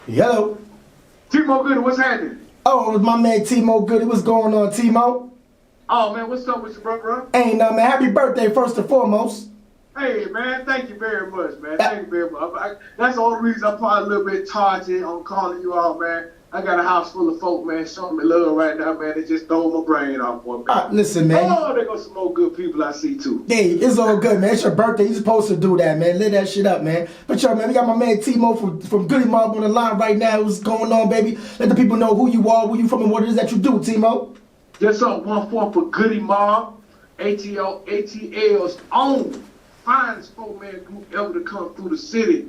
Hello. Timo Goodie, what's happening? Oh, it was my man Timo Goodie. What's going on, Timo? Oh, man, what's up with you, bro? Ain't nothing, man. Happy birthday, first and foremost. Hey, man, thank you very much, man. Thank you very much. That's the only reason I'm probably a little bit tardy on calling you all, man. I got a house full of folk, man, showing me love right now, man. They just stole my brain off one, man. Listen, man. Oh, there goes some more good people I see, too. Hey, it's all good, man. It's your birthday. You're supposed to do that, man. Lit that shit up, man. But yo, man, we got my man Timo from Goodie Mobb on the line right now. What's going on, baby? Let the people know who you are, where you from, and what it is that you do, Timo. Just up 1-4 for Goodie Mobb, ATL's own finest four-man group ever to come through the city.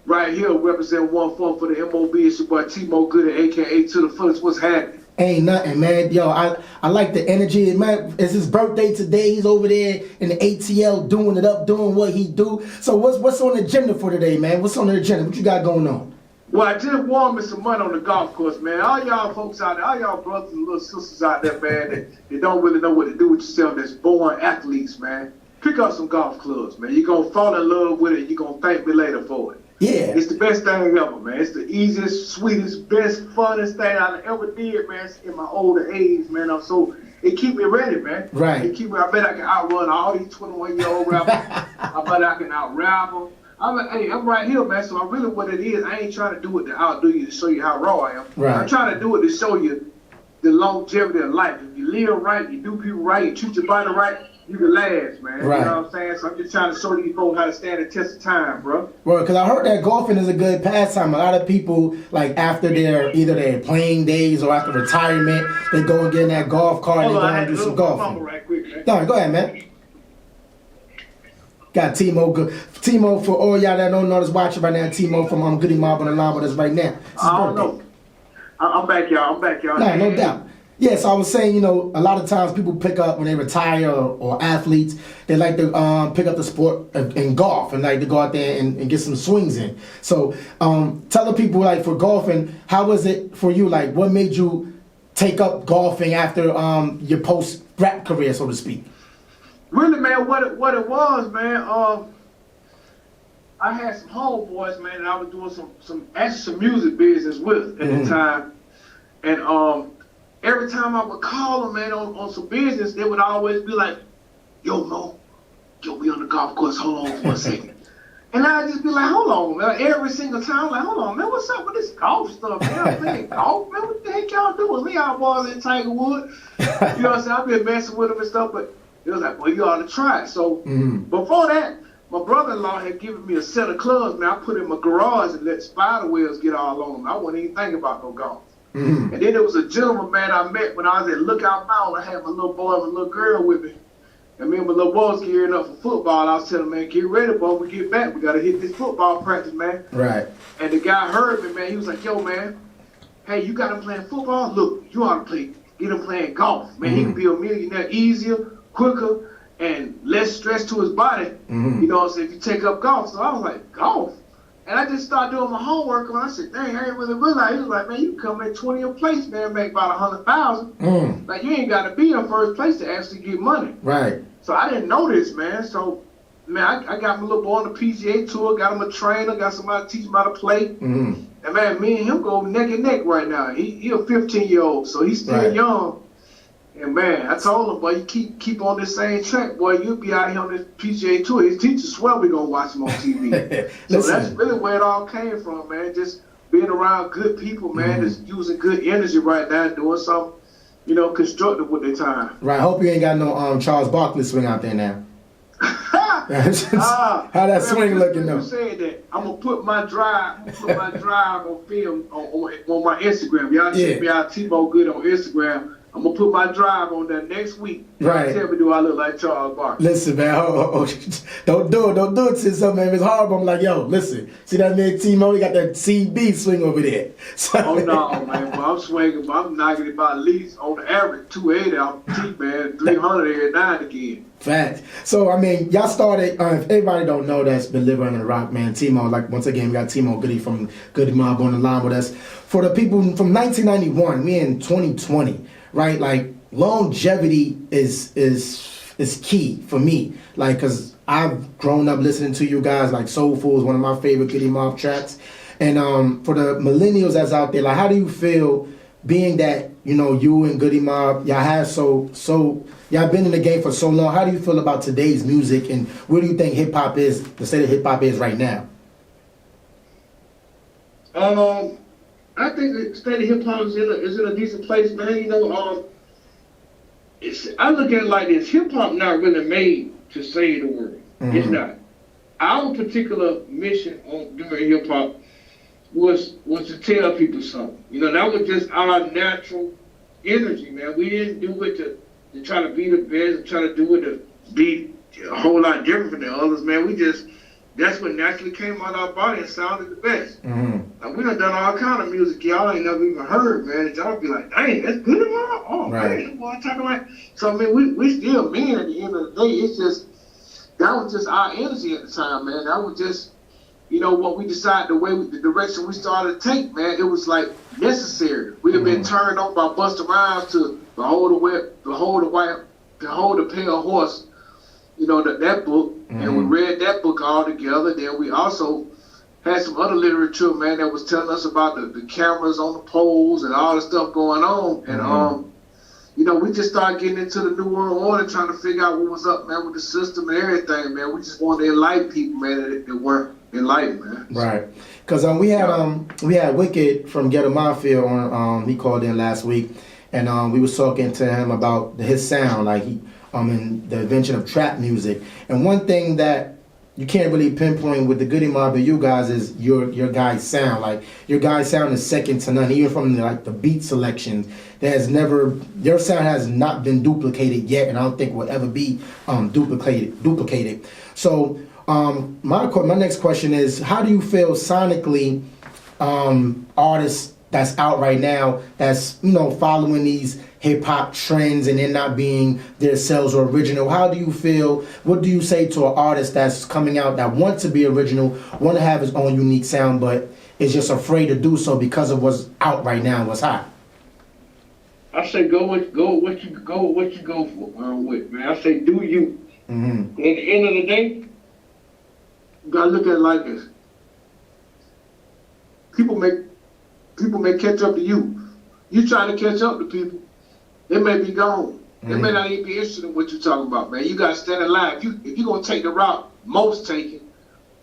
Right here, represent 1-4 for the MOB. It's your boy Timo Goodie, a.k.a. To the Fullest. What's happening? Ain't nothing, man. Yo, I like the energy. Man, it's his birthday today. He's over there in the ATL doing it up, doing what he do. So what's on the agenda for today, man? What's on the agenda? What you got going on? Well, I just won me some money on the golf course, man. All y'all folks out there, all y'all brothers and little sisters out there, man, that don't really know what to do with yourself, that's born athletes, man. Pick up some golf clubs, man. You're going to fall in love with it. You're going to thank me later for it. Yeah. It's the best thing ever, man. It's the easiest, sweetest, best, funnest thing I ever did, man, in my older age, man. It keep me ready, man. Right. It keep me, I bet I can outrun all these 21-year-old rappers. I bet I can out-rap them. I'm right here, man. So really what it is, I ain't trying to do it to outdo you, to show you how raw I am. Right. I'm trying to do it to show you the longevity of life. If you live right, you do people right, you treat your body right, you can last, man. Right. You know what I'm saying? So I'm just trying to show these folks how to stand the test of time, bro. Well, because I heard that golfing is a good pastime. A lot of people, like after their playing days or after retirement, they go and get in that golf cart and they go and do some golfing. Right quick, man. No, go ahead, man. Got Timo good. Timo, for all y'all that don't know that's watching right now, Timo from Goodie Mobb on the line with us right now. I don't know. I'm back, y'all. No doubt. Yeah, so I was saying, a lot of times people pick up when they retire or athletes, they like to pick up the sport in golf and like to go out there and get some swings in. So tell the people, like, for golfing, how was it for you? Like, what made you take up golfing after your post-rap career, so to speak? Really, man, what it was, man, I had some homeboys, man, that I was doing some music business with at the time. And every time I would call them, man, on some business, they would always be like, yo, Mo, we on the golf course, hold on for a second. And I'd just be like, hold on, man. Every single time, like, hold on, man, what's up with this golf stuff, man? I'm playing golf, man. What the heck y'all doing? Me out balls in Tiger Woods. You know what I'm saying? I've been messing with them and stuff, but it was like, well, you ought to try it. So before that, my brother-in-law had given me a set of clubs, man. I put in my garage and let spider webs get all on them. I wasn't even thinking about no golf. And then there was a gentleman, man, I met when I was at Lookout Mountain. I had my little boy and my little girl with me. And me and my little boy was gearing up for football. I was telling him, man, get ready, boy. We get back. We got to hit this football practice, man. Right. And the guy heard me, man. He was like, yo, man, hey, you got him playing football? Look, you ought to get him playing golf. Man, he can be a millionaire easier, quicker, and less stress to his body. You know what I'm saying, if you take up golf. So I was like, golf? And I just started doing my homework, and I said, dang, I ain't really realized. He was like, man, you can come in 20th place, man, make about 100,000. Like, you ain't got to be in first place to actually get money. Right. So I didn't know this, man. So, man, I got my little boy on the PGA Tour, got him a trainer, got somebody to teach him how to play. And, man, me and him go neck and neck right now. He a 15-year-old, so he's still young. And, man, I told him, boy, you keep on this same track, boy, you'll be out here on this PGA Tour. His teacher swear we going to watch him on TV. So that's really where it all came from, man. Just being around good people, man, just using good energy right now, doing something, constructive with their time. Right. Hope you ain't got no Charles Barkley swing out there now. How that swing looking though? You said that. I'm gonna put my drive on film on my Instagram. Y'all check me out, Timo Goodie on Instagram. I'm gonna put my drive on that next week. Right. Tell me, do I look like Charles Barkley? Listen, man, don't do it to yourself, man. If it's horrible, I'm like, yo, listen, see that man Timo? He got that CB swing over there. So, oh no, man. Well, I'm swinging, but I'm knocking it by at least on the average 280 off the tee, man. 300 every now and again. Fact. So, I mean, y'all started, if everybody don't know that's been living under the rock, man, Timo, like, once again, we got Timo Goodie from Goodie Mobb on the line with us. For the people from 1991, we in 2020, right? Like, longevity is key for me. Like, because I've grown up listening to you guys, like, Soulful is one of my favorite Goodie Mobb tracks. And for the millennials that's out there, like, how do you feel being that, you know, you and Goodie Mobb, y'all have y'all been in the game for so long? How do you feel about today's music, and where do you think hip hop is, the state of hip hop is right now? I think the state of hip hop is in a decent place, man. You know, I look at it like this: hip hop not really made to save the world. Mm-hmm. It's not. Our particular mission during hip hop was to tell people something. You know, that was just our natural energy, man. We didn't do it to try to be the best, and try to do it to be a whole lot different than others, man. That's what naturally came out of our body and sounded the best. Mm-hmm. Like, we done all kind of music y'all ain't never even heard, man. And y'all be like, dang, that's good enough? Oh, right. Man, boy, I'm talking about. So, I mean, we still men at the end of the day. It's just, that was just our energy at the time, man. That was just, you know, what we decided, the direction we started to take, man. It was like necessary. We had been turned on by Busta Rhymes to Behold the Pale Horse, you know, that book. And we read that book all together. Then we also had some other literature, man, that was telling us about the cameras on the poles and all the stuff going on. And, you know, we just started getting into the New World Order, trying to figure out what was up, man, with the system and everything, man. We just wanted to enlighten people, man, that weren't enlightened, man. Right. Because we had Wicked from Ghetto Mafia on, he called in last week, and we was talking to him about his sound, like and the invention of trap music. And one thing that you can't really pinpoint with the Goodie Mobb and you guys is your guys' sound. Like, your guys' sound is second to none, even from the beat selections. Your sound has not been duplicated yet, and I don't think will ever be duplicated. So my next question is, how do you feel sonically artists that's out right now that's, you know, following these hip hop trends and they're not being themselves or original? How do you feel? What do you say to an artist that's coming out that wants to be original, want to have his own unique sound, but is just afraid to do so because of what's out right now, what's hot? I say go with what you go with, man. I say do you. Mm-hmm. At the end of the day, you gotta look at it like this. People may catch up to you. You trying to catch up to people, they may be gone. They may not even be interested in what you're talking about, man. You gotta stand in line. If you're gonna take the route most taken,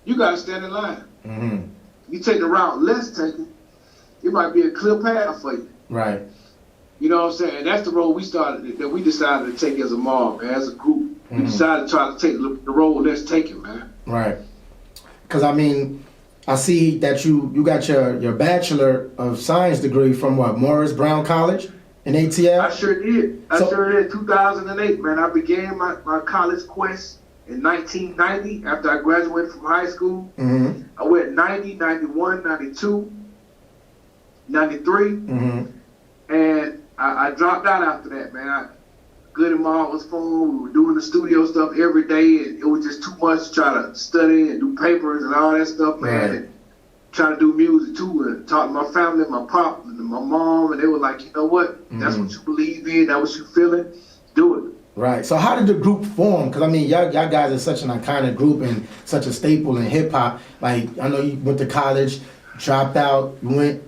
you gotta stand in line. Mm-hmm. You take the route less taken, it might be a clear path for you. Right. You know what I'm saying? And that's the road we decided to take as a mob, man, as a group. We decided to try to take the road less taken, man. Right. Because, I mean, I see that you got your Bachelor of Science degree from what, Morris Brown College in ATL? I sure did. I sure did. 2008, man. I began my college quest in 1990 after I graduated from high school. Mm-hmm. I went 90, 91, 92, 93. Mm-hmm. And I dropped out after that, man. Goodie Mobb was fun. We were doing the studio stuff every day, and it was just too much to try to study and do papers and all that stuff, man. Right. And try to do music too, and talk to my family, my pop, and my mom, and they were like, you know what? That's what you believe in. That's what you feeling. Do it. Right. So how did the group form? Because, I mean, y'all guys are such an iconic group and such a staple in hip hop. Like, I know you went to college, dropped out, you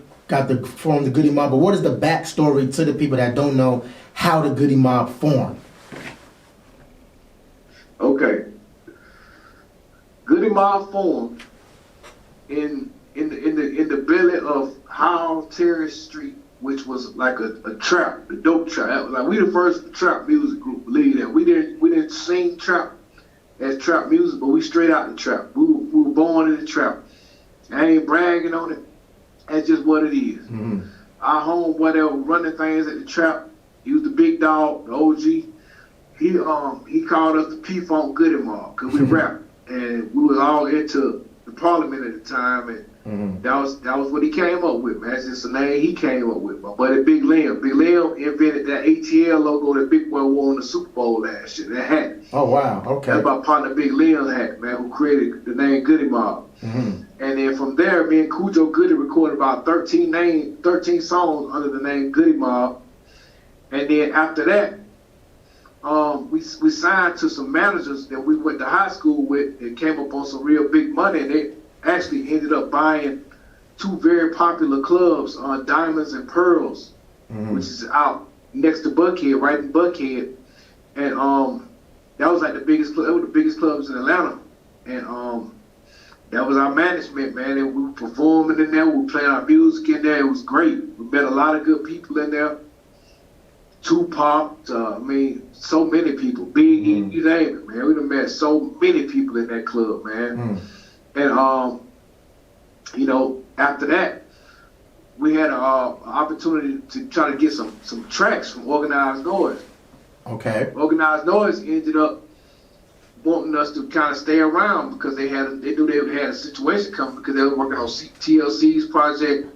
formed the Goodie Mobb, but what is the backstory to the people that don't know how the Goodie Mobb formed? Okay. Goodie Mobb formed in the belly of Howell Terrace Street, which was like a trap, a dope trap. Like, we the first trap music group, believe that. We didn't sing trap as trap music, but we straight out the trap. We were born in the trap. I ain't bragging on it. That's just what it is. Mm-hmm. Our homeboy that was running things at the trap, he was the big dog, the OG. He called us the P-Funk Goodie Mobb because we rapped, and we was all into the Parliament at the time, and that was what he came up with, man. That's just the name he came up with. My buddy Big Lim invented that ATL logo that Big Boy wore in the Super Bowl last year. That hat. Oh wow, okay. That's my partner Big Lim's hat, man, who created the name Goodie Mobb. Mm-hmm. And then from there, me and Cujo Goody recorded about 13 songs under the name Goodie Mobb. And then after that, we signed to some managers that we went to high school with and came up on some real big money. And they actually ended up buying two very popular clubs, Diamonds and Pearls, which is out next to Buckhead, right in Buckhead. And that was like the biggest club. That was the biggest clubs in Atlanta. And that was our management, man. And we were performing in there. We were playing our music in there. It was great. We met a lot of good people in there. Tupac, so many people. Biggie, you name it, man. We done met so many people in that club, man. And after that, we had an opportunity to try to get some tracks from Organized Noise. Okay. Organized Noise ended up wanting us to kind of stay around because they knew they had a situation coming because they were working on TLC's project,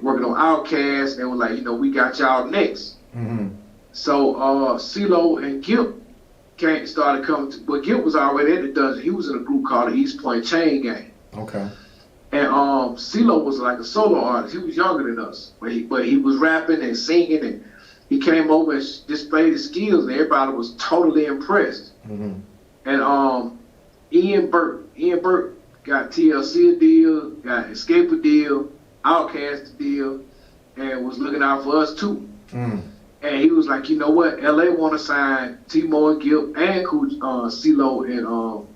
working on Outkast. They were like, we got y'all next. So CeeLo and Gipp started coming to, but Gipp was already at the Dungeon. He was in a group called the East Point Chain Gang. Okay. And CeeLo was like a solo artist. He was younger than us, but he was rapping and singing, and he came over and displayed his skills, and everybody was totally impressed. And Ian Burt got TLC a deal, got Escape a deal, Outkast a deal, and was looking out for us too. And he was like, you know what? LA want to sign T-Mo and Gipp and CeeLo and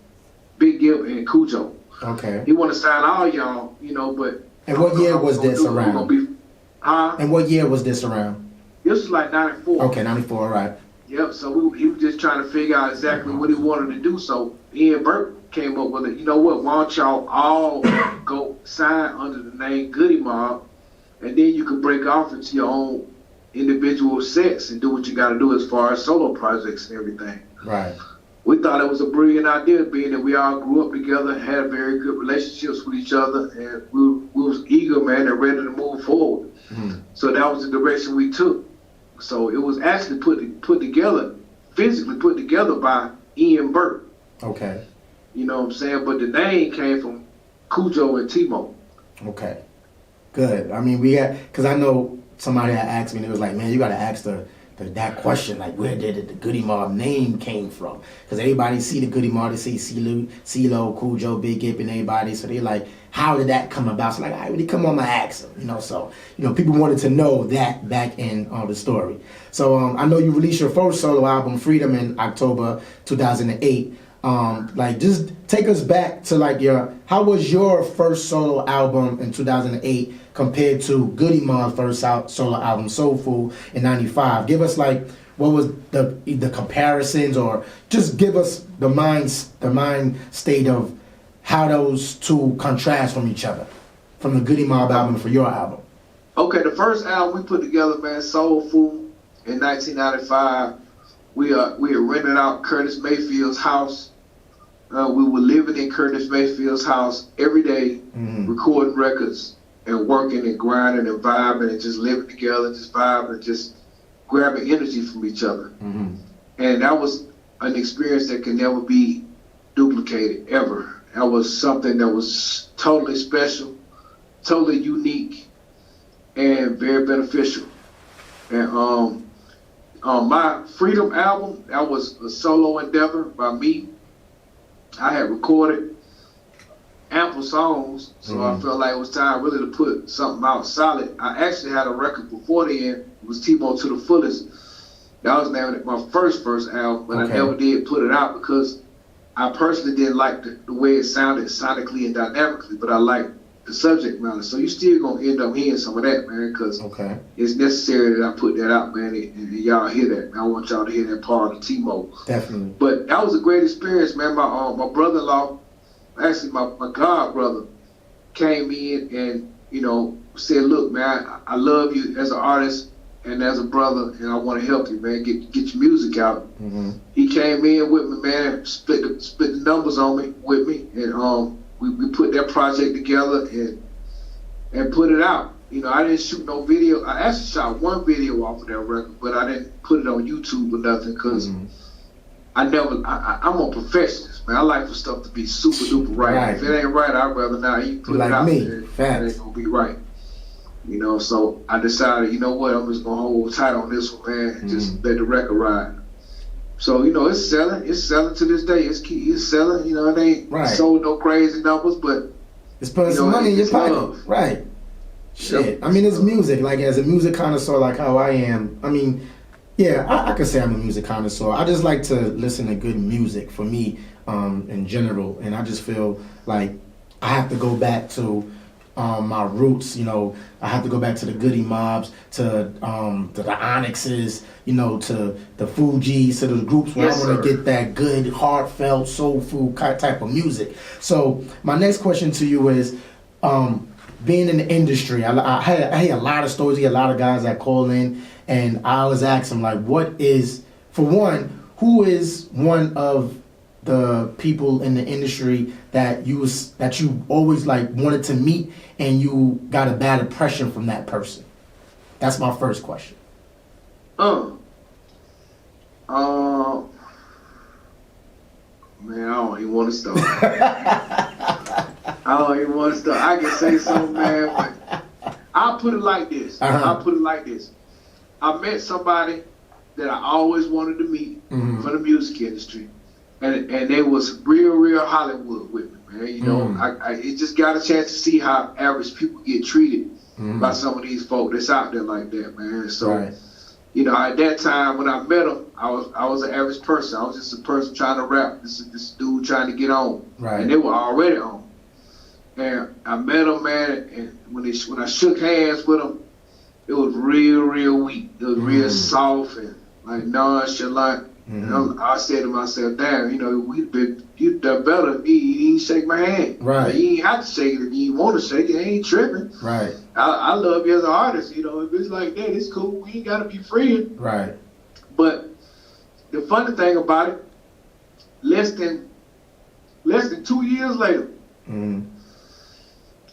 Big Gipp and Cujo. Okay. He want to sign all y'all, but. And what year was this around? And what year was this around? This was like 94. Okay, 94, all right. Yep, so he was just trying to figure out exactly what he wanted to do. So Ian Burt came up with it. You know what? Why don't y'all all go sign under the name Goodie Mobb, and then you can break off into your own individual sets and do what you got to do as far as solo projects and everything. Right. We thought it was a brilliant idea, being that we all grew up together, had very good relationships with each other, and we was eager, man, and ready to move forward. So that was the direction we took. So it was actually put together, physically put together by Ian Burt. Okay. You know what I'm saying? But the name came from Cujo and T-Mo. Okay. Good. I mean, because I know somebody had asked me, and it was like, man, you got to ask that question, like, where did the Goodie Mobb name came from? Because everybody see the Goodie Mobb, they see CeeLo, Cujo, Big Gipp, and everybody, so they're like, how did that come about? So like, I really come on my ask them, so, people wanted to know that back in the story. So I know you released your first solo album, Freedom, in October 2008. Just take us back to how was your first solo album in 2008 compared to Goodie Mobb's first solo album, Soul Food, in 95? Give us what was the comparisons, or just give us the mind state of how those two contrast from each other, from the Goodie Mobb album for your album. Okay, the first album we put together, man, Soul Food, in 1995. We had rented out Curtis Mayfield's house. We were living in Curtis Mayfield's house every day, recording records and working and grinding and vibing and just living together, just vibing and just grabbing energy from each other. And that was an experience that can never be duplicated, ever. That was something that was totally special, totally unique, and very beneficial. And my Freedom album, that was a solo endeavor by me. I had recorded ample songs, so I felt like it was time really to put something out solid. I actually had a record before the end. It was T-Mo to the Fullest. That was named my first album, but I never did put it out because I personally didn't like the way it sounded sonically and dynamically, but I liked the subject matter. So you still gonna end up hearing some of that, man, because it's necessary that I put that out, man, and y'all hear that. I want y'all to hear that part of T-Mo. Definitely. But that was a great experience, man. My brother-in-law, actually my god brother, came in and said, look, man, I love you as an artist and as a brother, and I want to help you, man, get your music out. He came in with me, man, split the numbers with me, and we put that project together and put it out. I didn't shoot no video. I actually shot one video off of that record, but I didn't put it on YouTube or nothing because I'm a perfectionist, man. I like for stuff to be super duper right. If it ain't right, I'd rather not even put it out there. It ain't gonna be right. So I decided, I'm just gonna hold tight on this one, man, and just let the record ride. So, it's selling. It's selling to this day. It's selling. It ain't sold no crazy numbers, but it's putting some money in your pocket. Right. Shit, I mean, it's music. Like, as a music connoisseur, like how I am, I mean, yeah, I could say I'm a music connoisseur. I just like to listen to good music for me, in general. And I just feel like I have to go back to my roots. You know, I have to go back to the Goodie Mobbs, to the Onyxes, you know, to the Fugees, to those groups where I want to get that good, heartfelt, soulful type of music. So my next question to you is, being in the industry, I hear a lot of stories, a lot of guys that call in, and I always ask them, like, what is, for one, who is one of the people in the industry that you always like wanted to meet and you got a bad impression from that person? That's my first question. Man, I don't even want to start. I don't even want to start. I can say something, man, but I'll put it like this. I met somebody that I always wanted to meet for the music industry, and they was real Hollywood with me, man. You know, I just got a chance to see how average people get treated by some of these folk that's out there like that, man. So, you know, at that time when I met them, I was an average person. I was just a person trying to rap. This dude trying to get on, and they were already on. And I met them, man, and when I shook hands with them, it was real weak. It was real soft and like nonchalant. And I said to myself, damn, you know, you done better if you didn't shake my hand. Right. Like, you ain't have to shake it if you want to shake it. I ain't tripping. Right. I love you as an artist, you know. If it's like that, it's cool. We ain't got to be friends. Right. But the funny thing about it, less than 2 years later,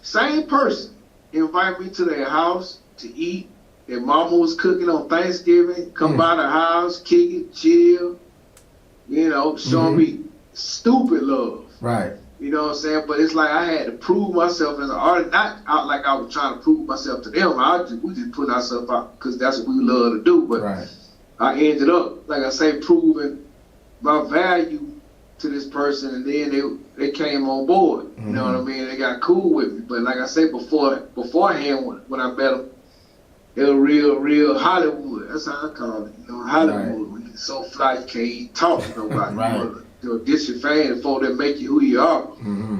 same person invited me to their house to eat. Their mama was cooking on Thanksgiving. Come by the house, kick it, chill. You know, showing me stupid love. Right. You know what I'm saying? But it's like I had to prove myself as an artist, not out like I was trying to prove myself to them. We just put ourselves out because that's what we love to do. But I ended up, like I say, proving my value to this person, and then they came on board. You know what I mean? They got cool with me. But like I say beforehand, when I met them, they were real Hollywood. That's how I call it. You know, Hollywood. When you're so fly, you can't even talk to nobody. You know, get your fans before they make you who you are.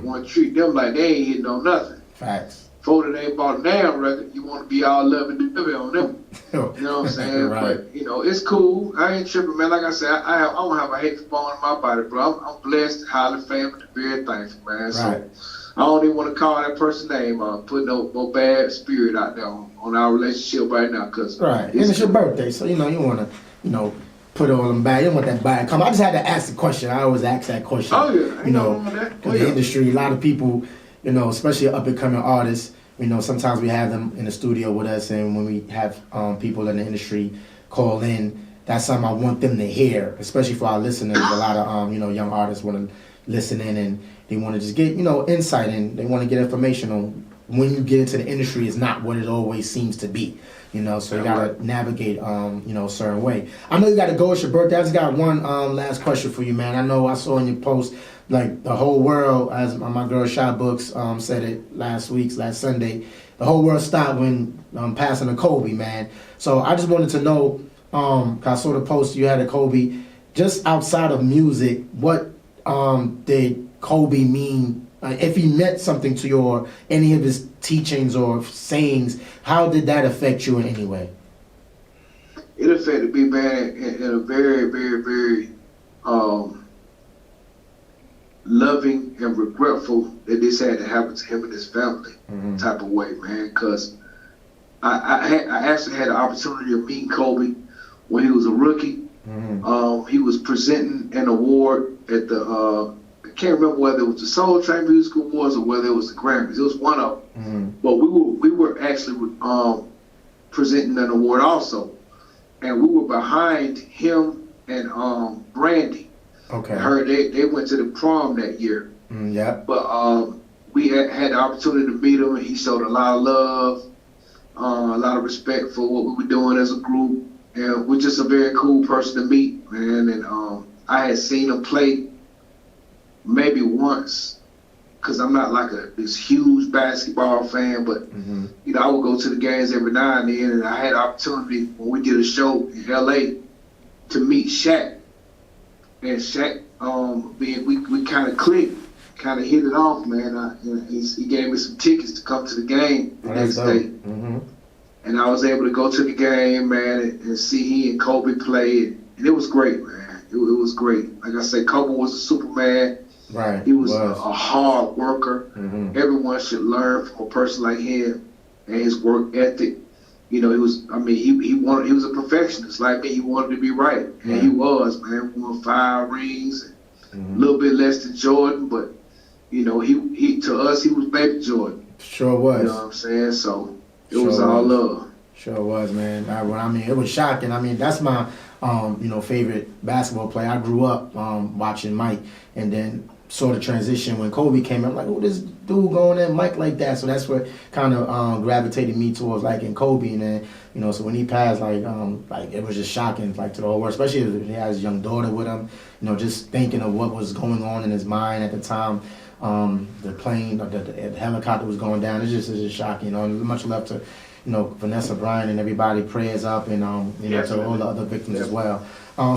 Want to treat them like they ain't hitting on nothing. Facts. Before they bought a damn record, you want to be all loving on them. You know what I'm saying? But, you know, it's cool. I ain't tripping, man. Like I said, I don't have a hate bone in my body, bro. I'm blessed, highly favored, very thankful, man. So I don't even want to call that person's name put no bad spirit out there on our relationship right now. And it's your birthday, so, you know, you want to, you know, put all them back. You don't want that bad come. I just had to ask the question. I always ask that question. Oh, yeah. You know, in the industry, a lot of people, you know, especially up-and-coming artists, you know, sometimes we have them in the studio with us, and when we have people in the industry call in, that's something I want them to hear, especially for our listeners. A lot of, you know, young artists want to listen in, and they want to just get, you know, insight, and they want to get information on when you get into the industry, it's not what it always seems to be. You know, so you gotta navigate, you know, a certain way. I know you gotta go. It's your birthday. I just got one last question for you, man. I know I saw in your post, like, the whole world, as my girl Shot Books said it last Sunday, the whole world stopped when passing of Kobe, man. So I just wanted to know, 'cause I saw the post you had of Kobe, just outside of music, what did Kobe mean? If he meant something to you, or any of his teachings or sayings, how did that affect you in any way? It affected me, man, in a very loving and regretful that this had to happen to him and his family type of way, man. Because I actually had the opportunity of meeting Kobe when he was a rookie. He was presenting an award at the I can't remember whether it was the Soul Train Music Awards or whether it was the Grammys. It was one of them. But we were actually presenting an award also, and we were behind him and Brandy. Okay. I heard they went to the prom that year. But we had the opportunity to meet him, and he showed a lot of love, a lot of respect for what we were doing as a group, and we're just a very cool person to meet, man. And I had seen him play maybe once because I'm not like this huge basketball fan, but you know, I would go to the games every now and then, and I had an opportunity when we did a show in LA to meet Shaq. And Shaq, we kind of clicked, kind of hit it off, man. He gave me some tickets to come to the game the next day. And I was able to go to the game, man, and see he and Kobe play. And it was great, man. It was great. Like I said, Kobe was a Superman. Right. He was a hard worker. Everyone should learn from a person like him and his work ethic. You know, he was a perfectionist like me. He wanted to be right. And he was, man. Won 5 rings, a little bit less than Jordan, but you know, he to us he was baby Jordan. Sure was. You know what I'm saying? So it was all love. Sure was, man. I mean, it was shocking. I mean, that's my favorite basketball player. I grew up watching Mike, and then saw the transition when Kobe came. I'm like, oh, this dude going at Mike like that. So that's what kind of gravitated me towards liking Kobe. And then, you know, so when he passed, like it was just shocking, like to the whole world, especially if he had his young daughter with him. You know, just thinking of what was going on in his mind at the time. The plane, the helicopter was going down. It's just shocking. You know, much love to, you know, Vanessa Bryant and everybody. Prayers up, and you know, to all the other victims as well.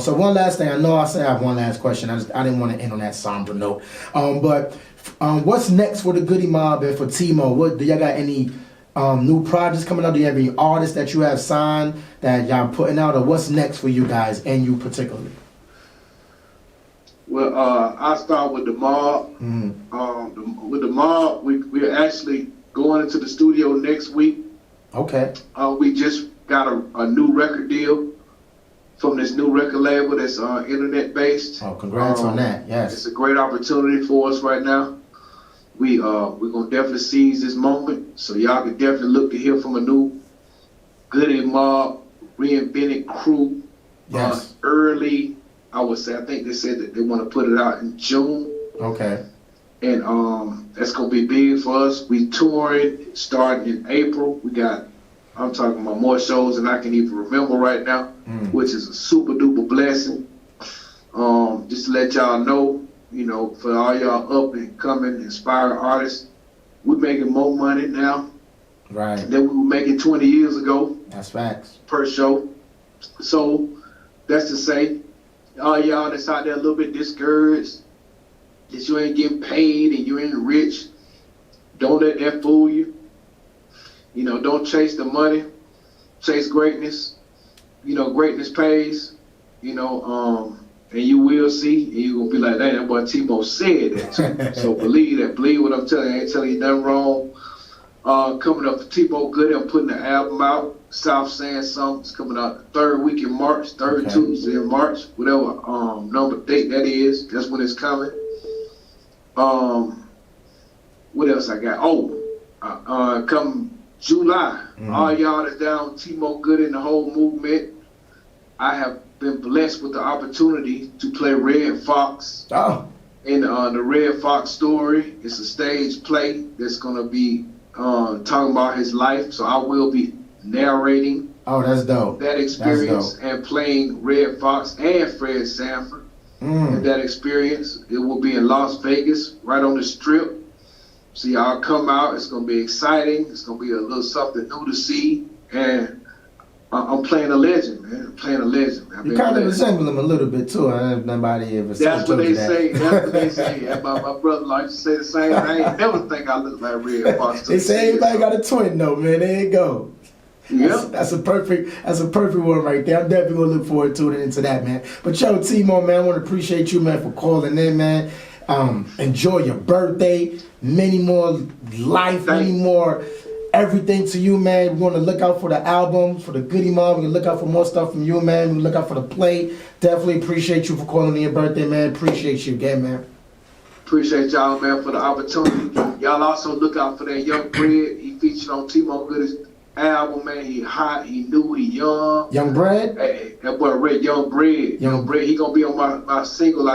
So one last thing, I know I said I have one last question. I didn't want to end on that somber note. But what's next for the Goodie Mobb and for Timo? What do y'all got? Any new projects coming out? Do you have any artists that you have signed that y'all putting out, or what's next for you guys and you particularly? Well, I'll start with the Mob. With the Mob, we're actually going into the studio next week. Okay. We just got a new record deal from this new record label that's internet based. Oh, congrats on that! Yes, it's a great opportunity for us right now. We're gonna definitely seize this moment, so y'all can definitely look to hear from a new Goodie Mobb reinvented crew. Yes. Early, I would say. I think they said that they want to put it out in June. Okay. And that's gonna be big for us. We touring starting in April. I'm talking about more shows than I can even remember right now, which is a super duper blessing. Just to let y'all know, you know, for all y'all up and coming inspired artists, we're making more money now than we were making 20 years ago. That's facts. Per show. So that's to say, all y'all that's out there a little bit discouraged, that you ain't getting paid and you ain't rich, don't let that fool you. You know, don't chase the money, chase greatness. You know, greatness pays. You know, and you will see, and you're gonna be like, "Dang, that boy Timo said that." So believe that. Believe what I'm telling you. I ain't telling you nothing wrong. Coming up for Timo Goodie, I'm putting the album out. South Saying Something. It's coming out the 3rd week in March, third Tuesday in March, whatever number date that is. That's when it's coming. What else I got? Come July, all y'all that's down Timo Goodie and the whole movement, I have been blessed with the opportunity to play Red Fox in the Red Fox story. It's a stage play that's going to be talking about his life, so I will be narrating that's dope. That experience and playing Red Fox and Fred Sanford. And that experience, it will be in Las Vegas, right on the Strip. So y'all come out. It's going to be exciting. It's going to be a little something new to see. And I'm playing a legend, man. I'm playing a legend. You kind of resemble him a little bit, too. Nobody ever said That's what they say. That's what they say. And my brother likes to say the same thing. I ain't never think I look like Red Fox. They say everybody got a twin, though, man. There you go. Yeah, that's a perfect one right there. I'm definitely gonna look forward to it into that, man. But yo, Timo, man, I want to appreciate you, man, for calling in, man. Enjoy your birthday. Many more life, many more everything to you, man. We're gonna look out for the album, for the Goodie Mobb. We're gonna look out for more stuff from you, man. We're gonna look out for the play. Definitely appreciate you for calling in your birthday, man. Appreciate you again, man. Appreciate y'all, man, for the opportunity. Y'all also look out for that Young Bread. He featured on Timo Goodie's album, man. He hot, he new, he young. Young Bread? Hey, that boy Red, Young Bread. Young Bread. He gonna be on my single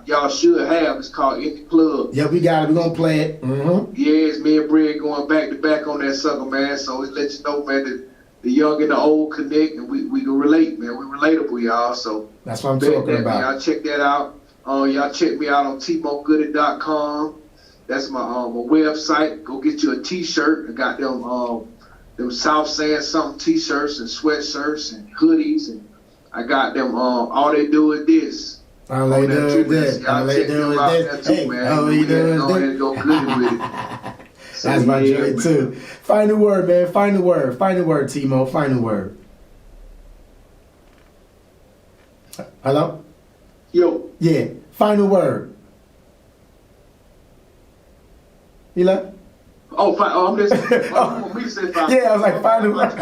y'all should have. It's called In the Club. Yeah, we got it. We gonna play it. Yeah, it's me and Bread going back to back on that sucker, man. So it lets you know, man, that the young and the old connect, and we can relate, man. We relatable, y'all. So that's what I'm talking about. Man, y'all check that out. Y'all check me out on TimoGoodie.com. That's my website. Go get you a T-shirt. I got them South Saying Something T-shirts and sweatshirts and hoodies, and I got them. All they do is this. All they do is this. All they do is this. Hey, all they do is this. Go Goodie with it. That's my joint too. Find the word, man. Find the word. Find the word, Timo. Find the word. Hello? Yo. Yeah. Find the word. You left? Oh, fine. Oh, I'm listening. You want me to say fine? Yeah, I was like, find the word.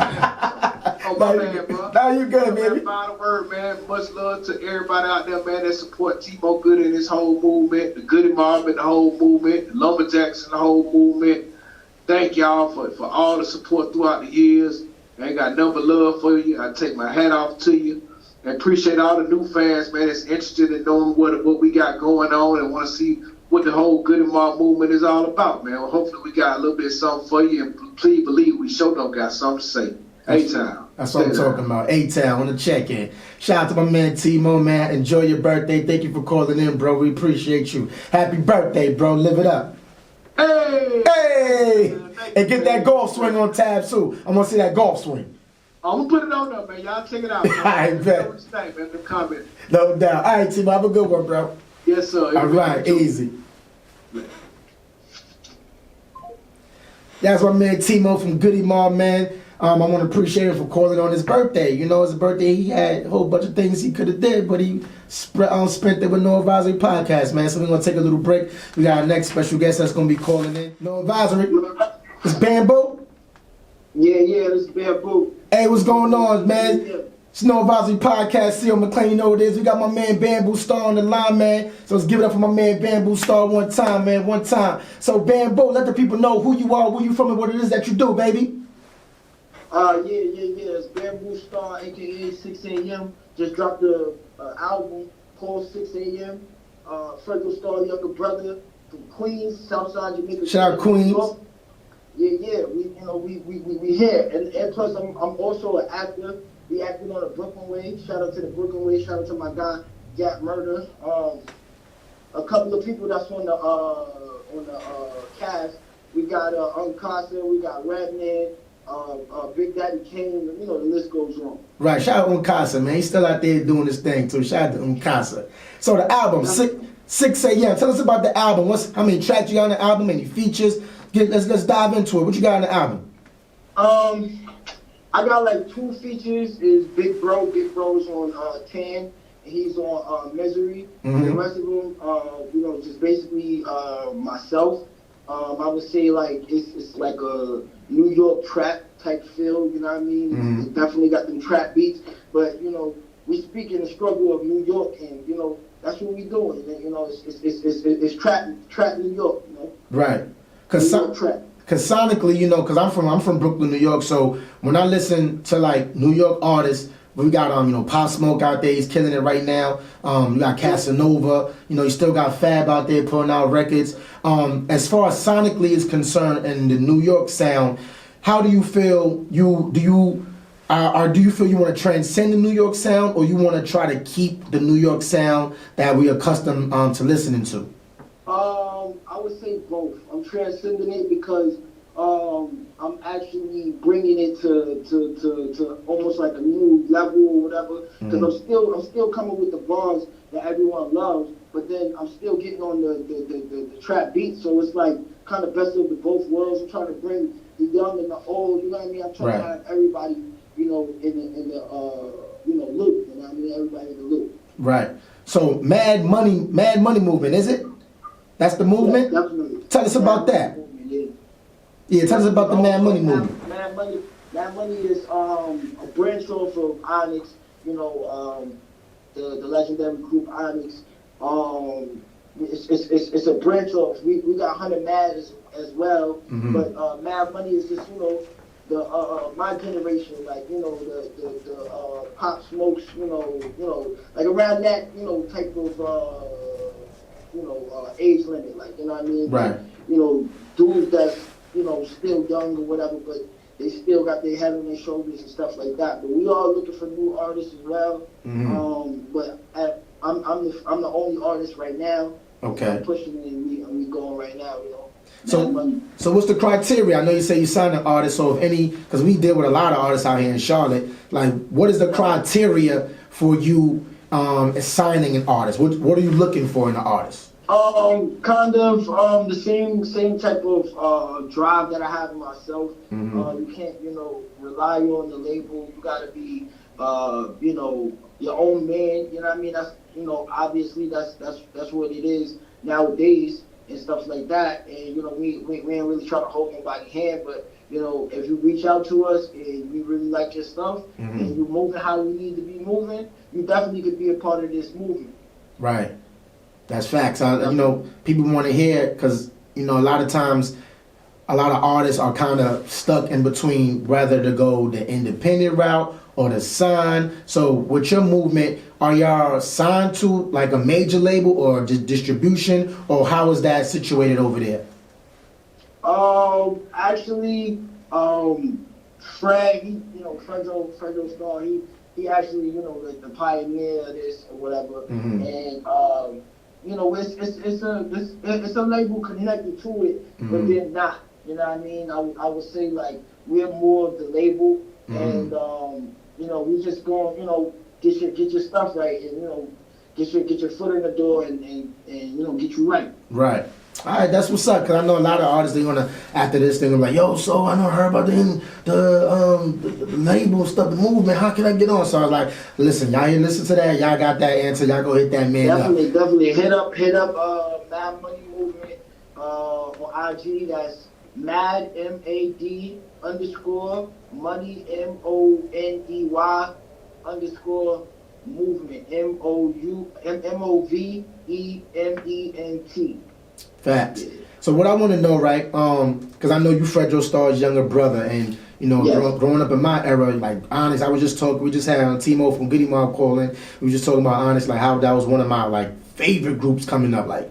Oh, my man, bro. Now you good, baby. Find the word, man. Much love to everybody out there, man, that support Timo Goodie and his whole movement, the Goodie Mobb and the whole movement, the Lumberjacks and the whole movement. Thank y'all for all the support throughout the years. I ain't got nothing but love for you. I take my hat off to you. And appreciate all the new fans, man, that's interested in knowing what we got going on and want to see what the whole Goodie Mobb movement is all about, man. Well, hopefully we got a little bit of something for you, and please believe we sure don't got something to say. A-Town. That's what I'm talking about. A-Town on the check-in. Shout out to my man Timo, man. Enjoy your birthday. Thank you for calling in, bro. We appreciate you. Happy birthday, bro. Live it up. Hey! Hey! And get that golf swing on tab, too. I want to see that golf swing. I'm going to put it on there, man. Y'all check it out. I bet. What you think, man? The comment. No doubt. All right, Timo. Have a good one, bro. Yes, sir. All right. Easy. That's my man Timo from Goodie Mobb, man. I want to appreciate him for calling on his birthday. You know, his birthday, he had a whole bunch of things he could have did, but he spent it with No Advisory Podcast, man. So we're going to take a little break. We got our next special guest that's going to be calling in. No Advisory. It's Bamboo. Yeah, this is Bamboo. Hey, what's going on, man? It's No Advisory Podcast. CEO McClain, you know what it is. We got my man Bamboo Starr on the line, man. So let's give it up for my man Bamboo Starr one time, man. One time. So Bamboo, let the people know who you are, where you from, and what it is that you do, baby. Yeah. It's Bamboo Starr, aka 6AM. Just dropped the album called 6AM. Fredric Starr, younger brother from Queens, Southside Jamaica. Shout out Queens. Yeah. We here, and plus I'm also an actor. We acting on the Brooklyn Way. Shout out to the Brooklyn Way. Shout out to my guy Gap Murder. A couple of people that's on the cast. We got Uncasa. We got Redman. Big Daddy Kane, you know, the list goes on. Right, shout out Uncasa, man. He's still out there doing his thing too. Shout out to Uncasa. So the album, 6 a.m. Tell us about the album. How many tracks you got on the album? Any features? Let's dive into it. What you got on the album? I got like 2 features. Is Big Bro. Big Bro's on Tan. He's on Misery. Mm-hmm. The rest of them, you know, just basically myself. I would say like it's like a New York trap type feel, you know what I mean? Mm-hmm. It definitely got them trap beats, but you know, we speak in the struggle of New York, and you know, that's what we doing. And, you know, it's trap New York, you know? Right. Cause sonically, you know, cause I'm from Brooklyn, New York, so when I listen to like New York artists, we got you know, Pop Smoke out there, he's killing it right now. You got Casanova, you know, you still got Fab out there putting out records. As far as sonically is concerned and the New York sound, how do you feel do you feel you want to transcend the New York sound, or you want to try to keep the New York sound that we accustomed to listening to? I would say both. I'm transcending it because I'm actually bringing it to almost like a new level or whatever. Because I'm still coming with the bars that everyone loves, but then I'm still getting on the trap beat. So it's like kind of best of the both worlds. I'm trying to bring the young and the old. You know what I mean? I'm trying to have everybody, you know, in the you know, loop. You know what I mean? Everybody in the loop. Right. So Mad Money movement, is it? That's the movement? Yeah, definitely. Tell us about that. Yeah, tell us about the Mad Money movement. Mad Money is a branch off of Onyx, you know, the legendary group Onyx. It's a branch off. We got 100 Mad as well, but Mad Money is just, you know, the my generation, like, you know, the Pop Smokes, you know, like around that, you know, type of age limit, like, you know what I mean? Right. Like, you know, dudes that's, you know, still young or whatever, but they still got their head on their shoulders and stuff like that. But we are looking for new artists as well. But I'm the only artist right now. Okay. I'm pushing it, and we we going right now, you know. So what's the criteria? I know you say you signed an artist, so if any, because we deal with a lot of artists out here in Charlotte, like what is the criteria for you signing an artist? What are you looking for in an artist? Kind of the same type of drive that I have in myself. You can't, you know, rely on the label. You gotta be, you know, your own man. You know what I mean? That's, you know, obviously that's what it is nowadays and stuff like that. And you know, we ain't really trying to hold nobody's hand, but you know, if you reach out to us and we really like your stuff and you're moving how we need to be moving, you definitely could be a part of this movement. Right. That's facts. You know, people want to hear because, you know, a lot of times, a lot of artists are kind of stuck in between whether to go the independent route or the sign. So with your movement, are y'all signed to like a major label or distribution, or how is that situated over there? Actually, Fred, you know, Fredric Starr, he actually, you know, like the pioneer of this or whatever, and you know, it's a label connected to it, but they're not. You know what I mean? I would say like we're more of the label, and you know, we just going, you know, get your stuff right, and you know, get your foot in the door, and you know, get you right. Right. All right, that's what's up. Cause I know a lot of artists, they gonna after this thing, like, yo, so I know I heard about the label stuff, the movement. How can I get on? So I was like, listen, y'all here, listen to that. Y'all got that answer. Y'all go hit that man Definitely hit up Mad Money Movement on IG. That's Mad MAD _ Money MONEY _ movement MOVEMENT. Facts. So what I want to know, right? Because I know you Fredric Starr's younger brother, and you know, growing up in my era, like Honest, we just had Timo from Goodie Mobb calling. We were just talking about Honest, like how that was one of my like favorite groups coming up. Like,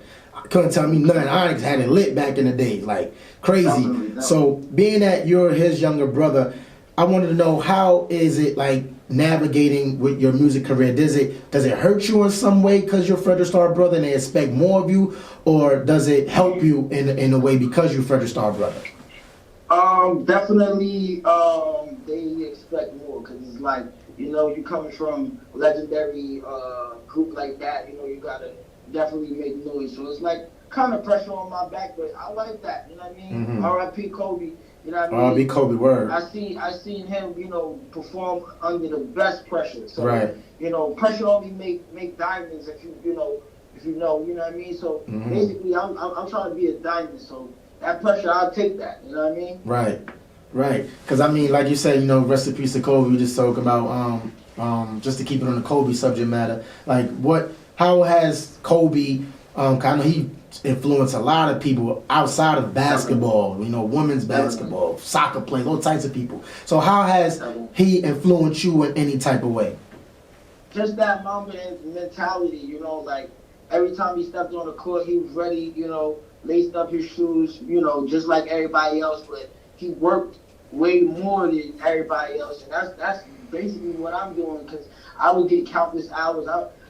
couldn't tell me nothing. Onyx had it lit back in the day, like crazy. Definitely. So being that you're his younger brother, I wanted to know, how is it like navigating with your music career? Does it hurt you in some way because you're Fredric Starr brother and they expect more of you, or does it help you in a way because you're Fredric Starr brother? Definitely, they expect more because it's like, you know, you coming from a legendary group like that, you know, you gotta definitely make noise. So it's like kind of pressure on my back, but I like that. You know what I mean? R.I.P. Kobe. You know what I mean? R.I.P. Kobe, word. I seen him, you know, perform under the best pressure. So, right. You know, pressure only make diamonds if you know what I mean? So basically, I'm trying to be a diamond. So that pressure, I'll take that. You know what I mean? Right. Because I mean, like you said, you know, rest in peace to Kobe. We just talk about just to keep it on the Kobe subject matter. Like, how has Kobe? I know he influenced a lot of people outside of basketball. You know, women's basketball, soccer players, all types of people. So how has he influenced you in any type of way? Just that moment mentality, you know, like every time he stepped on the court, he was ready, you know, laced up his shoes, you know, just like everybody else, but he worked way more than everybody else, and that's basically what I'm doing, because I would get countless hours.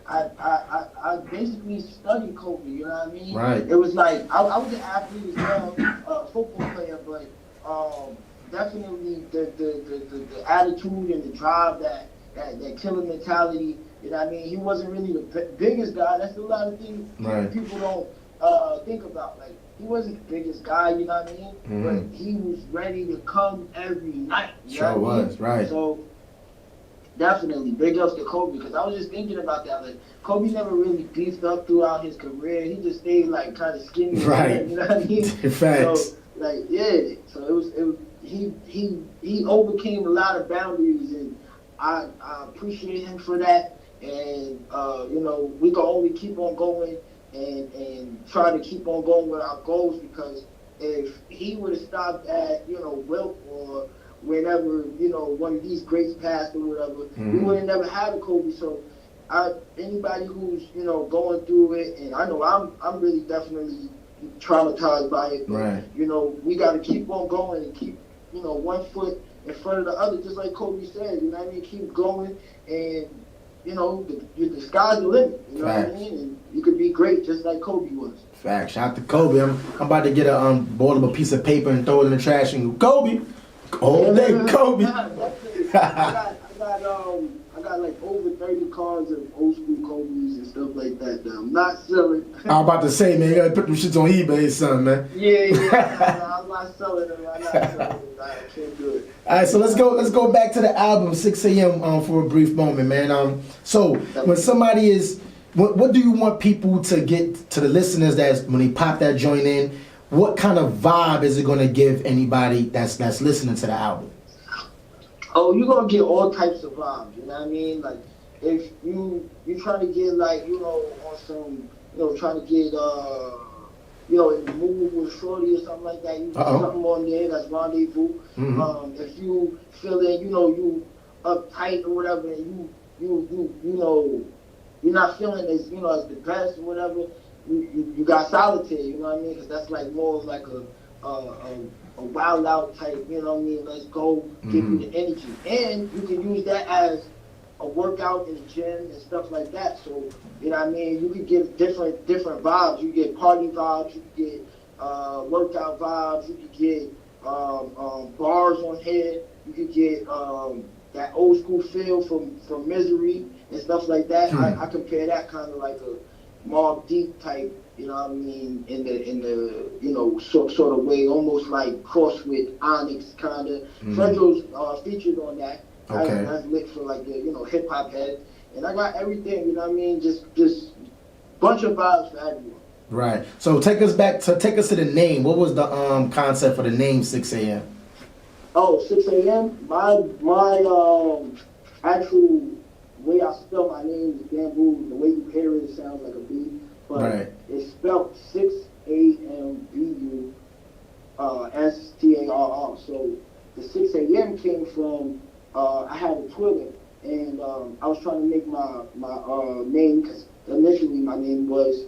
I basically studied Kobe, you know what I mean? Right. It was like, I was an athlete as well, a football player, but definitely the attitude and the drive, that killer mentality, you know what I mean? He wasn't really the biggest guy. That's a lot of things people don't think about. Like, he wasn't the biggest guy, you know what I mean? But he was ready to come every night. You know what I mean? Right. So, definitely, big ups to Kobe, because I was just thinking about that. Like, Kobe never really beefed up throughout his career. He just stayed like kind of skinny. Right. You know what I mean? Facts. So, like, yeah. So it was he overcame a lot of boundaries, and I appreciate him for that. And you know, we can only keep on going and try to keep on going with our goals, because if he would have stopped at, you know, Wilt or whenever, you know, one of these greats passed or whatever, we would have never had a Kobe. So anybody who's, you know, going through it, and I know I'm really definitely traumatized by it, but, you know, we got to keep on going and keep, you know, one foot in front of the other, just like Kobe said, you know what I mean? Keep going and the sky's the limit. You know what I mean? And you could be great just like Kobe was. Fact. Shout out to Kobe. I'm about to get a board of a piece of paper and throw it in the trash and go, Kobe. All day, Kobe. I got like over 30 cards of old school Kobe's and stuff like that. That I'm not selling. I'm about to say, man, you gotta put them shits on eBay or something, man. Yeah. I'm not selling them. I can't do it. All right, so let's go back to the album 6am for a brief moment, man. So when somebody is, what do you want people to get to the listeners that when they pop that joint in? What kind of vibe is it gonna give anybody that's listening to the album? Oh, you're gonna get all types of vibes, you know what I mean? Like, if you trying to get, like, on some, trying to get, in the mood with a shorty or something like that, you put something on there that's rendezvous. Mm-hmm. If you feeling, you uptight or whatever, and you're not feeling as, as the best or whatever, you got Solitaire, you know what I mean? Because that's like more like a wild out type, you know what I mean? Let's go, give you the energy. And you can use that as a workout in the gym and stuff like that. So, you know what I mean? You can get different vibes. You get party vibes, you can get workout vibes, you can get bars on head, you can get that old school feel from Misery and stuff like that. I compare that kind of like a Mobb Deep type, you know what I mean, in the sort of way, almost like cross with Onyx kind of. Fredro's featured on that. Okay. That's lit for like the hip hop head, and I got everything, you know what I mean, just bunch of vibes for everyone. Right. So take us to the name. What was the concept for the name 6am? Oh, 6am. My actual way I spell my name is Bamboo. The way you hear it sounds like a B. But it's spelled 6AMBU STARR. So the 6am came from I had a Twitter, and I was trying to make my name, because initially my name was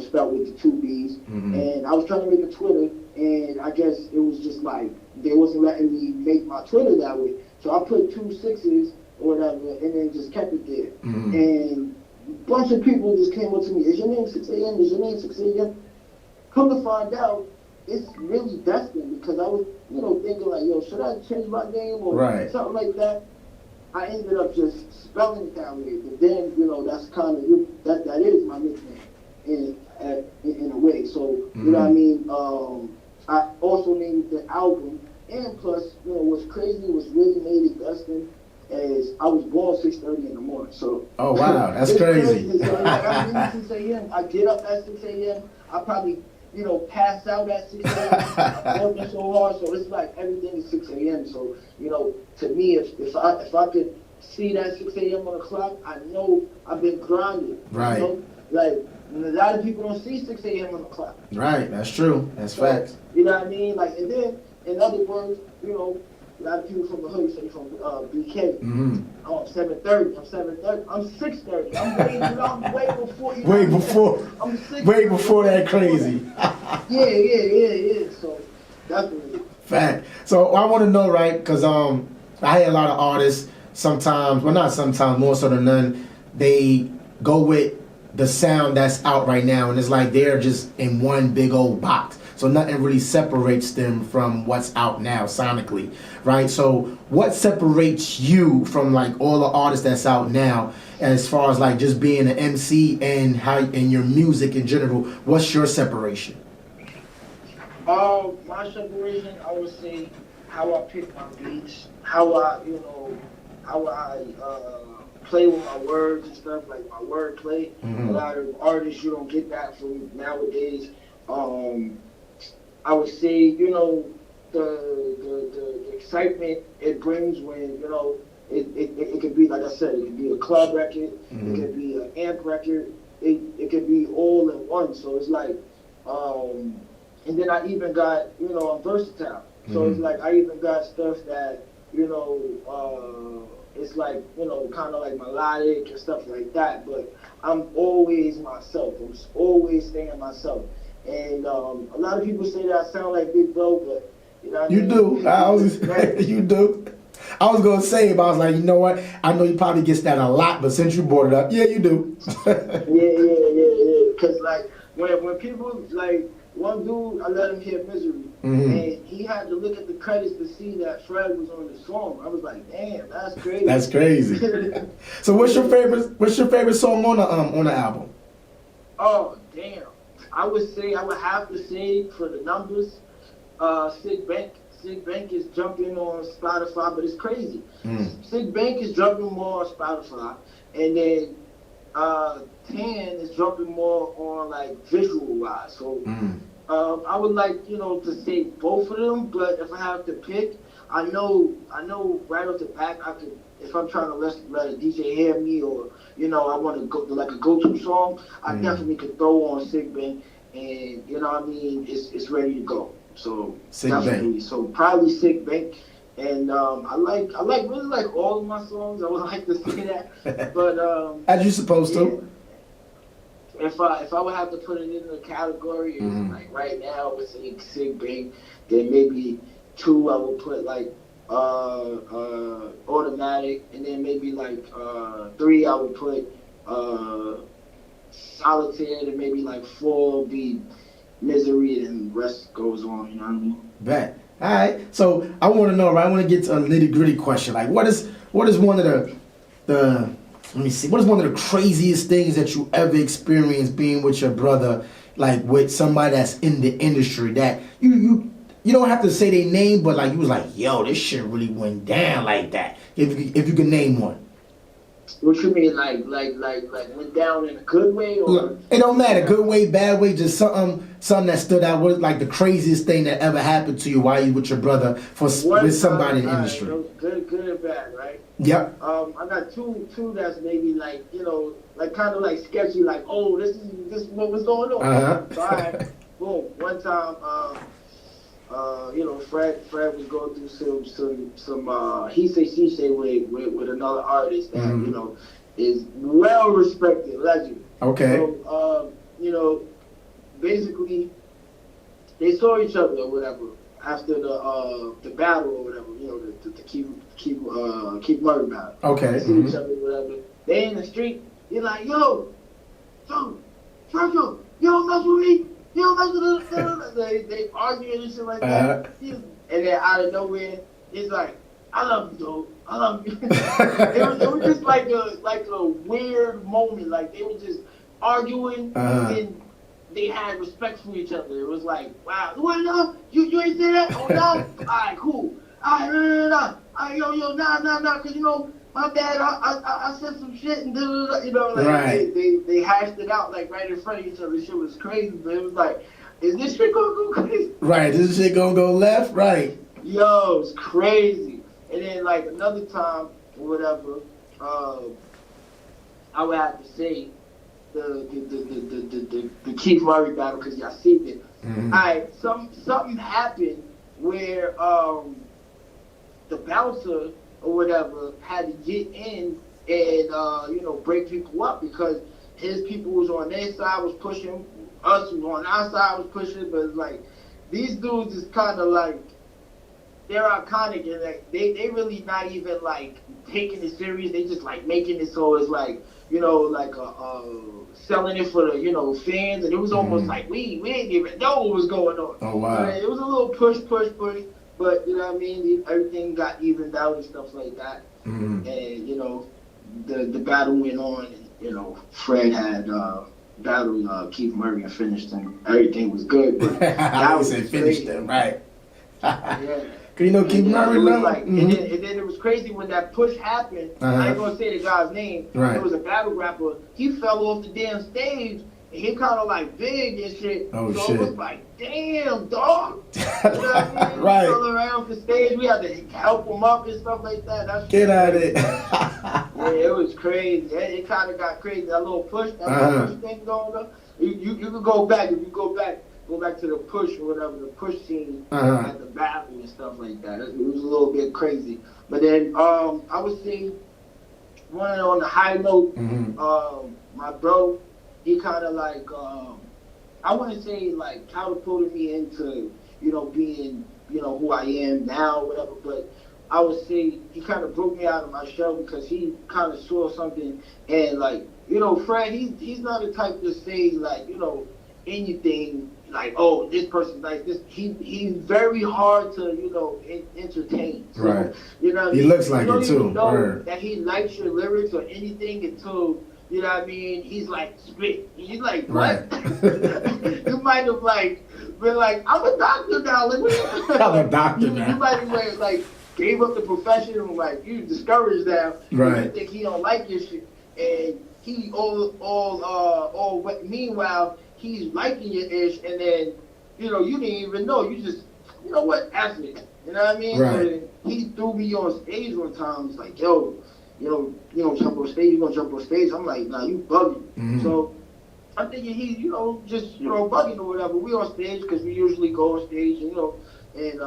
spelled with the two B's, and I was trying to make a Twitter, and I guess it was just like they wasn't letting me make my Twitter that way. So I put 2 6s or whatever, and then just kept it there. And a bunch of people just came up to me, is your name 6am? Is your name 6am? Come to find out, it's really destined, because I was, thinking like, should I change my name or something like that? I ended up just spelling it that way. But then, that's kind of, that is my nickname in a way. So, you know what I mean? I also named the album, and plus, what's crazy, what's really made it destined, is I was born 6:30 in the morning. So oh wow, that's crazy. So I'm in 6 a.m. I get up at 6 a.m. I probably pass out at 6 a.m. working so hard. So it's like everything is 6 a.m. So to me, if I could see that 6 a.m. on the clock, I know I've been grinding. Right. Like a lot of people don't see 6 a.m. on the clock. Right. That's true. That's facts. You know what I mean? Like, and then in other words, a lot of people from the hood say from BK. Oh, I'm 7:30. I'm 7:30. I'm 6:30. I'm way before you. Way before. I'm 6:30. Way before that crazy. Yeah. So definitely. Fact. So I want to know, right? Because I hear a lot of artists sometimes. Well, not sometimes. More so than none. They go with the sound that's out right now, and it's like they're just in one big old box. So nothing really separates them from what's out now sonically, right? So what separates you from like all the artists that's out now, as far as like just being an MC and your music in general? What's your separation? My separation, I would say, how I pick my beats, how I play with my words and stuff, like my wordplay. A lot of artists, you don't get that from nowadays. I would say, the excitement it brings when, it could be, like I said, it could be a club record, it could be an amp record, it could be all in one. So it's like, and then I even got, I'm versatile. So it's like I even got stuff that, it's like, kind of like melodic and stuff like that. But I'm always myself. I'm always staying myself. And a lot of people say that I sound like Big Bro, but you do. You do. I was gonna say, but I was like, you know what? I know he probably gets that a lot, but since you brought it up, yeah, you do. Yeah. Cause like when people like one dude, I let him hear Misery, and he had to look at the credits to see that Fred was on the song. I was like, damn, that's crazy. That's crazy. So what's your favorite song on the album? Oh damn, I would have to say for the numbers, Sick Bank. Sick Bank is jumping on Spotify, but it's crazy. Sick Bank is jumping more on Spotify, and then Tan is jumping more on like visual wise. So I would like to say both of them, but if I have to pick, I know right off the back I could, if I'm trying to let a DJ hear me, or I want to go like a go-to song, I definitely could throw on Sick Bank, and it's ready to go. So Sick definitely, Bank. so probably Sick Bank, and I really like all of my songs. I would like to say that, but as you supposed to. If I would have to put it in a category, like right now with Sick Bank, then maybe 2 I would put like Automatic, and then maybe like 3 I would put Solitaire, and maybe like 4 would be Misery, and the rest goes on. You know what I mean? Bet. All right. So I want to know, right? I want to get to a nitty gritty question. Like, what is one of the let me see. What is one of the craziest things that you ever experienced being with your brother, like with somebody that's in the industry that you don't have to say their name, but like you was like, yo, this shit really went down like that. If you can name one. What you mean, like went down in a good way, or? Look, it don't matter, good way, bad way, just something that stood out. What like the craziest thing that ever happened to you while you with your brother with somebody in the industry? Good and bad, right? Yep. I got two that's maybe like like kind of like sketchy, like this is what was going on. So I boom, one time Fred was going through some he say she say with another artist that is well respected, legend. Okay. So basically they saw each other or whatever after the battle or whatever, the Keith Murray battle. Okay. They see each other or whatever. They in the street. You're like, yo, Virgil, you don't mess with me. You don't mess with us. They arguing and shit like that. And then out of nowhere, he's like, I love you, dude. I love you. it was just like a weird moment. Like they were just arguing and they had respect for each other. It was like, wow, what no? You ain't say that? Oh no? Alright, cool. Alright, no. Alright, yo, nah, cause my bad, I said some shit and right. They hashed it out like right in front of each other. Shit was crazy, but it was like, is this shit gonna go crazy? Right, this shit gonna go left? Right. Yo, it's crazy. And then like another time or whatever, I would have to say the Keith Murray battle, because y'all seen it. Alright, something happened where the bouncer or whatever had to get in and break people up, because his people was on their side was pushing, us was on our side was pushing, but it's like these dudes is kind of like, they're iconic, and like they really not even like taking it serious. They just like making it so it's like like selling it for the fans, and it was almost like we didn't even know what was going on. Oh wow! It was a little push, but you know what I mean. Everything got evened out and stuff like that, and the battle went on, and Fred had battled Keith Murray and finished him. Everything was good, but that was finished him, right? Yeah. Keith Murray, and then it was crazy when that push happened. I ain't gonna say the guy's name. Right. It was a battle rapper. He fell off the damn stage, and he kind of like big and shit. Oh so shit! It was like, damn, dog. You know what I mean? Right. He fell around the stage. We had to help him up and stuff like that. Get out of it. Yeah, it was crazy. It kind of got crazy. That little push, little push thing going on. You could go back if you go back to the push or whatever, the push scene at the battle and stuff like that. It was a little bit crazy. But then I would say, one on the high note, my bro, he kind of like, I wouldn't say like catapulted me into, being, who I am now or whatever, but I would say he kind of broke me out of my shell because he kind of saw something, and like, you know, Fred, he's not the type to say like, you know, anything like, oh, this person's like this. He's very hard to, you know, entertain. So, Right. you know what I He mean? looks like you don't it too. even know Word. that he likes your lyrics or anything until, you know what I mean, he's like, spit. And you're like, what? Right. You might have like been like, I'm a doctor now. Like, what? I'm a doctor now. You might have like gave up the profession and like, you discouraged now. Right. You think he don't like your shit, and he meanwhile he's liking your ish, and then, you know, you didn't even know. You just, you know what, F it. You know what I mean? Right. So he threw me on stage one time. He's like, yo, you know, jump on stage. You gonna jump on stage? I'm like, nah, you bugging. Mm-hmm. So I'm thinking he, you know, just, you know, bugging or whatever. We on stage because we usually go on stage, you know, and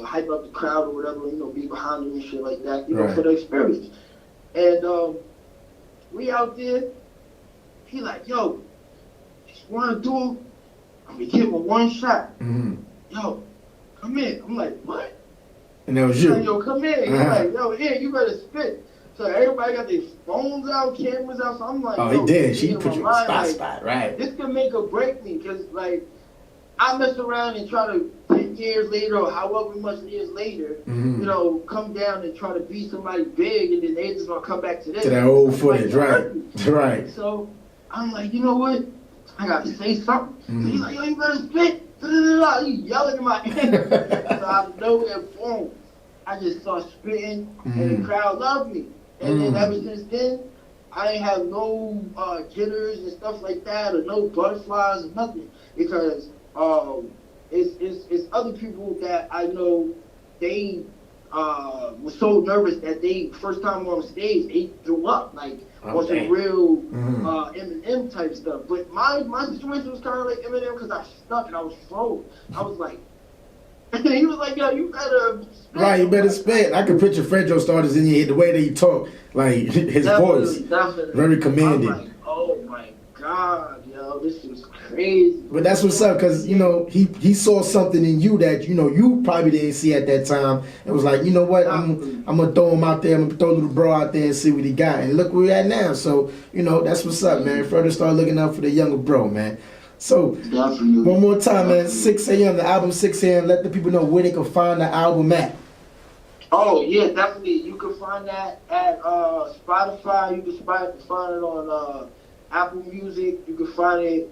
hype up the crowd or whatever, you know, be behind them and shit like that, you know, for the experience. And we out there. He like, yo, just want to do, I'm gonna give him one shot. Mm-hmm. Yo, come in. I'm like, what? And that was you. Like, yo, come in. He's like, yo, yeah, you better spit. So everybody got their phones out, cameras out. So I'm like, Oh, yo, he did. She in put my you mind, on like, spot, right? This could make or break me, because, like, I mess around and try to, 10 years later or however much years later, Mm-hmm. you know, come down and try to be somebody big, and then they just gonna come back to this. To that old footage, like, right? Right. So I'm like, you know what? I gotta say something. Mm-hmm. So he's like, yo, you better spit. Da-da-da-da. He's yelling in my ear. So out of nowhere, boom, I just start spitting, and the crowd loved me. And then ever since then, I ain't have no jitters and stuff like that, or no butterflies or nothing, because it's other people that I know, they were so nervous that they first time on stage they threw up, like on some real Eminem type stuff. But my situation was kind of like Eminem, because I stuck and I was froze. I was like, he was like, yo, you better spit. Right, you better spit. I can picture Fredric Starr in your head, the way that he talk, like his voice, very commanding. I'm like, oh my God, yo, this is crazy. But that's what's up, because, you know, he saw something in you that, you know, you probably didn't see at that time. It was like, you know what, I'm going to throw him out there. I'm going to throw little bro out there and see what he got. And look where we're at now. So, you know, that's what's up, man. Fredric Starr looking out for the younger bro, man. So, one more time, man. 6 a.m., the album 6 a.m. Let the people know where they can find the album at. Oh, yeah, definitely. You can find that at Spotify. You can find it on Apple Music. You can find it,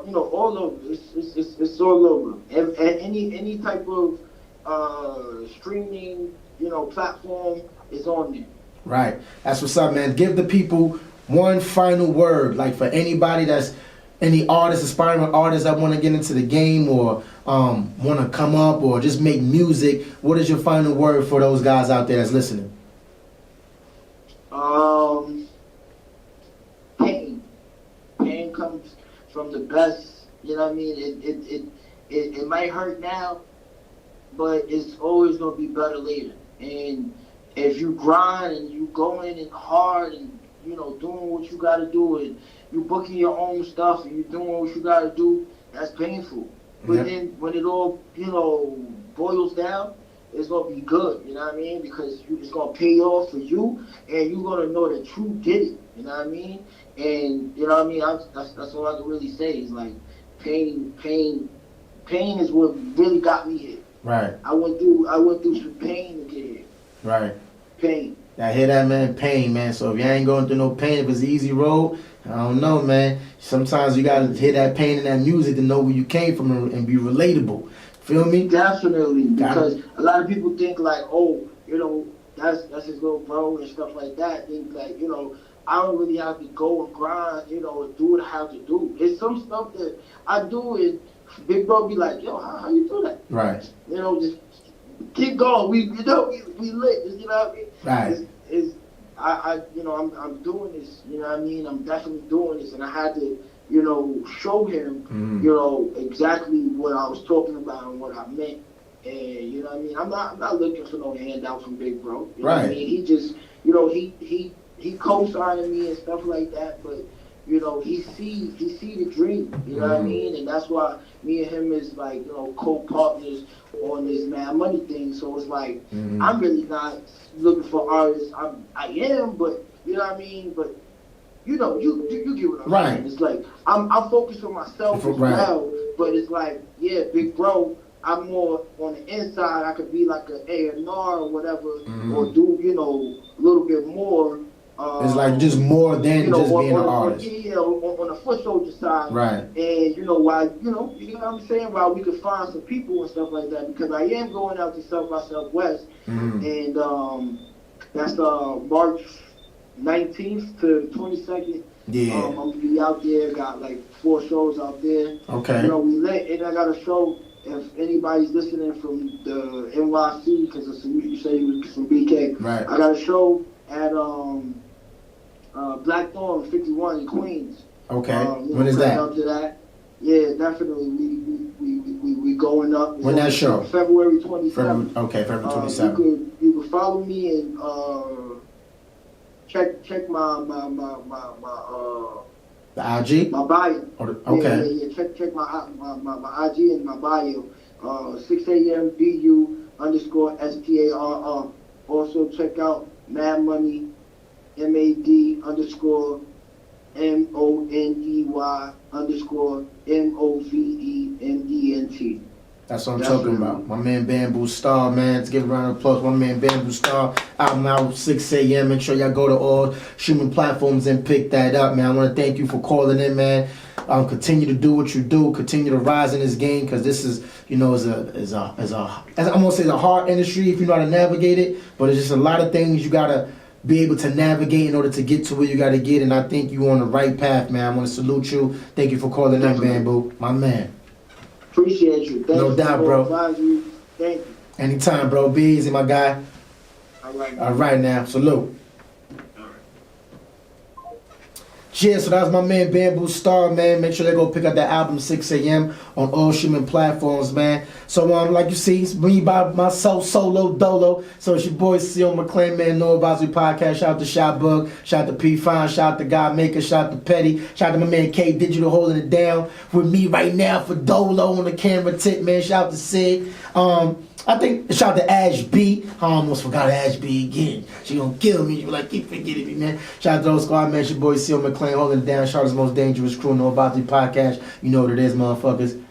you know, all over. It's all over. And any type of streaming, you know, platform is on there. Right. That's what's up, man. Give the people one final word, like for anybody that's any artists, aspiring artists that want to get into the game or want to come up or just make music. What is your final word for those guys out there that's listening? Pain comes from the best. You know what I mean? It might hurt now, but it's always gonna be better later. And if you grind and you going in hard and, you know, doing what you gotta do, and you booking your own stuff and you doing what you gotta do, that's painful. But then when it all, you know, boils down, it's gonna be good. You know what I mean? Because it's gonna pay off for you, and you're gonna know that you did it. You know what I mean? And you know what I mean? That's all I can really say is like, pain is what really got me here. Right. I went through some pain to get here. Right. Pain. I hear that, man. Pain, man. So if you ain't going through no pain, if it's an easy road, I don't know, man. Sometimes you gotta hear that pain in that music to know where you came from and be relatable. Feel me? Definitely, because a lot of people think like, oh, you know, that's his little bro and stuff like that. They like, you know, I don't really have to go and grind, you know, and do what I have to do. There's some stuff that I do, and Big Bro be like, yo, how you do that? Right. You know, just keep going. We lit. You know what I mean? Right. You know, I'm doing this. You know what I mean? I'm definitely doing this, and I had to, you know, show him, you know, exactly what I was talking about and what I meant. And you know what I mean? I'm not looking for no handout from Big Bro. You know what I mean? He just, you know, he co-signing me and stuff like that. But you know, he see the dream, you know what I mean? And that's why me and him is like, you know, co-partners on this Mad Money thing. So it's like, I'm really not looking for artists. I am, but you know what I mean? But you know, you get what I'm saying. It's like I'm focused on myself as well, but it's like, yeah, big bro, I'm more on the inside. I could be like an A&R or whatever, or do, you know, a little bit more. It's like just more than just being an artist. Yeah, on the foot soldier side. Right. And, you know, while, you know what I'm saying, while we could find some people and stuff like that, because I am going out to South by Southwest, and that's March 19th to 22nd. Yeah. I'm going to be out there, got like 4 shows out there. Okay. You know, we lit, and I got a show, if anybody's listening from the NYC, because you say you was from BK. Right. I got a show at Blackthorn 51 in Queens. Okay. When is that? Up to that. Yeah, definitely. We going up. When that show? February 27th. February 27th. You could follow me and check my the IG? My bio. Okay. Yeah. Check my IG and my bio. 6AMBU _STARR. Also check out Mad Money MAD _MONEY _MOVEMENT. That's what I'm talking about. My man Bamboo Starr, man. Let's give a round of applause. My man Bamboo Starr. Album out 6 a.m. Make sure y'all go to all streaming platforms and pick that up, man. I want to thank you for calling in, man. Continue to do what you do. Continue to rise in this game, because this is, you know, is a I'm gonna say the hard industry if you know how to navigate it. But it's just a lot of things you gotta be able to navigate in order to get to where you gotta get. And I think you on the right path, man. I want to salute you. Thank you for calling in, Bamboo, my man. Appreciate you. Thank no doubt, bro. Thank you. Anytime, bro. Be easy, my guy. All right now. Salute. Yeah, so that was my man Bamboo Starr, man. Make sure they go pick up that album 6 a.m. on all streaming platforms, man. So like you see, it's me by myself, solo dolo. So it's your boy C.O. McClain, man, NoAdvisory podcast. Shout out to Shot Bug, shout out to P Fine, shout out to God Maker, shout out to Petty, shout out to my man K Digital holding it down with me right now for Dolo on the camera tip, man. Shout out to Sid. I think, shout out to Ash B. I almost forgot Ash B again. She gonna kill me. You like, keep forgetting me, man. Shout out to those squad, man. It's your boy C.O. McClain holding it down. Shout out to the most dangerous crew, NoAdvisory podcast. You know what it is, motherfuckers.